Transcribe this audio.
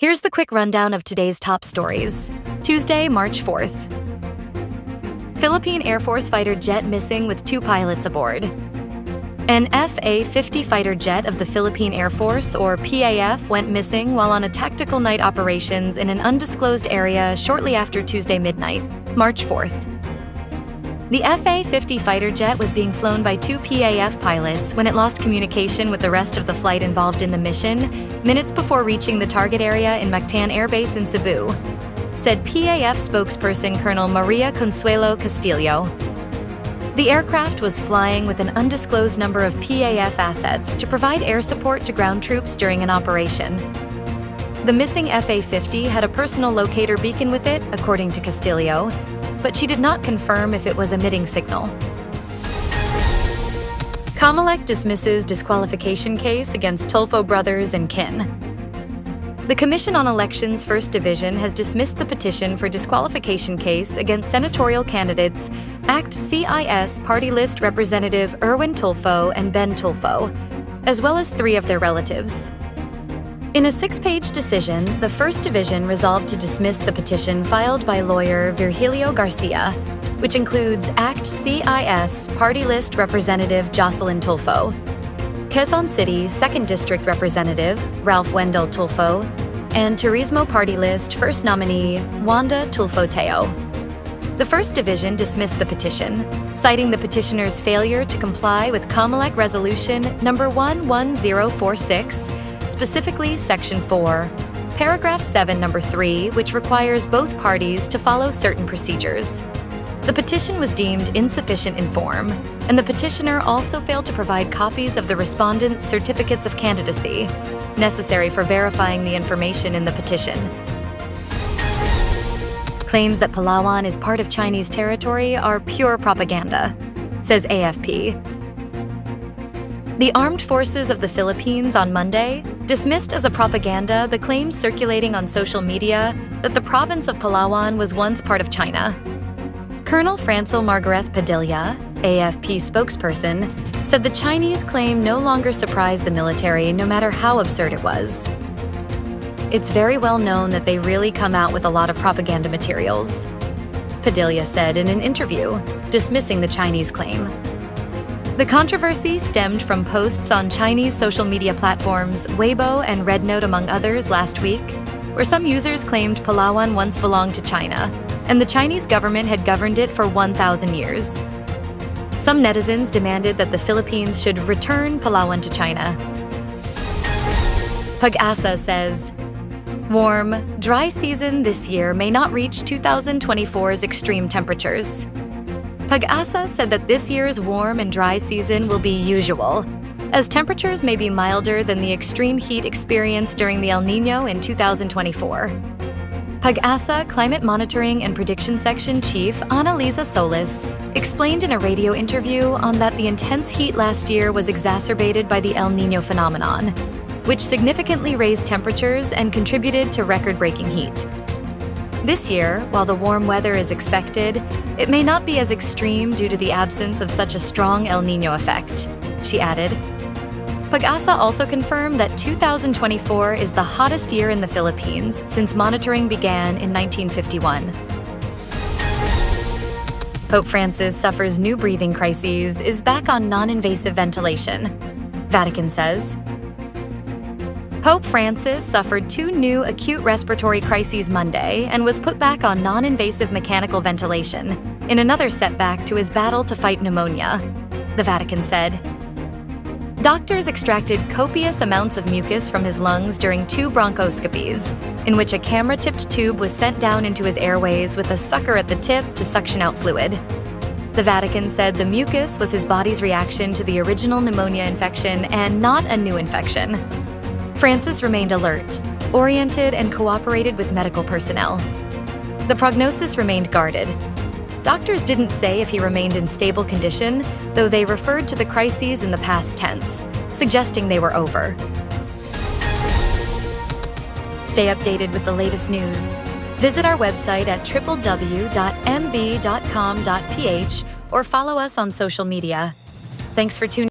Here's the quick rundown of today's top stories. Tuesday, March 4th. Philippine Air Force fighter jet missing with 2 pilots aboard. An FA-50 fighter jet of the Philippine Air Force, or PAF, went missing while on a tactical night operations in an undisclosed area shortly after Tuesday midnight, March 4th. The FA-50 fighter jet was being flown by 2 PAF pilots when it lost communication with the rest of the flight involved in the mission minutes before reaching the target area in Mactan Air Base in Cebu, said PAF spokesperson Colonel Maria Consuelo Castillo. The aircraft was flying with an undisclosed number of PAF assets to provide air support to ground troops during an operation. The missing FA-50 had a personal locator beacon with it, according to Castillo, but she did not confirm if it was emitting signal. Comelec dismisses disqualification case against Tulfo brothers and kin. The Commission on Elections First Division has dismissed the petition for disqualification case against senatorial candidates ACT CIS party list representative Erwin Tulfo and Ben Tulfo, as well as 3 of their relatives. In a 6-page decision, the First Division resolved to dismiss the petition filed by lawyer Virgilio Garcia, which includes ACT CIS party list representative Jocelyn Tulfo, Quezon City 2nd District Representative Ralph Wendell Tulfo, and Turismo Party List First Nominee Wanda Tulfo Teo. The First Division dismissed the petition, citing the petitioner's failure to comply with Comelec Resolution number 11046, specifically Section 4, Paragraph 7, Number 3, which requires both parties to follow certain procedures. The petition was deemed insufficient in form, and the petitioner also failed to provide copies of the respondent's certificates of candidacy, necessary for verifying the information in the petition. Claims that Palawan is part of Chinese territory are pure propaganda, says AFP. The Armed Forces of the Philippines on Monday dismissed as a propaganda the claims circulating on social media that the province of Palawan was once part of China. Colonel Francil Margareth Padilla, AFP spokesperson, said the Chinese claim no longer surprised the military, no matter how absurd it was. It's very well known that they really come out with a lot of propaganda materials, Padilla said in an interview, dismissing the Chinese claim. The controversy stemmed from posts on Chinese social media platforms Weibo and RedNote, among others, last week, where some users claimed Palawan once belonged to China, and the Chinese government had governed it for 1,000 years. Some netizens demanded that the Philippines should return Palawan to China. PAGASA says, warm, dry season this year may not reach 2024's extreme temperatures. PAGASA said that this year's warm and dry season will be usual, as temperatures may be milder than the extreme heat experienced during the El Niño in 2024. PAGASA Climate Monitoring and Prediction Section Chief Annalisa Solis explained in a radio interview on that the intense heat last year was exacerbated by the El Niño phenomenon, which significantly raised temperatures and contributed to record-breaking heat. This year, while the warm weather is expected, it may not be as extreme due to the absence of such a strong El Niño effect, she added. PAGASA also confirmed that 2024 is the hottest year in the Philippines since monitoring began in 1951. Pope Francis suffers new breathing crises, is back on non-invasive ventilation, Vatican says. Pope Francis suffered 2 new acute respiratory crises Monday and was put back on non-invasive mechanical ventilation, in another setback to his battle to fight pneumonia, the Vatican said. Doctors extracted copious amounts of mucus from his lungs during 2 bronchoscopies, in which a camera-tipped tube was sent down into his airways with a sucker at the tip to suction out fluid. The Vatican said the mucus was his body's reaction to the original pneumonia infection and not a new infection. Francis remained alert, oriented, and cooperated with medical personnel. The prognosis remained guarded. Doctors didn't say if he remained in stable condition, though they referred to the crises in the past tense, suggesting they were over. Stay updated with the latest news. Visit our website at www.mb.com.ph or follow us on social media. Thanks for tuning in.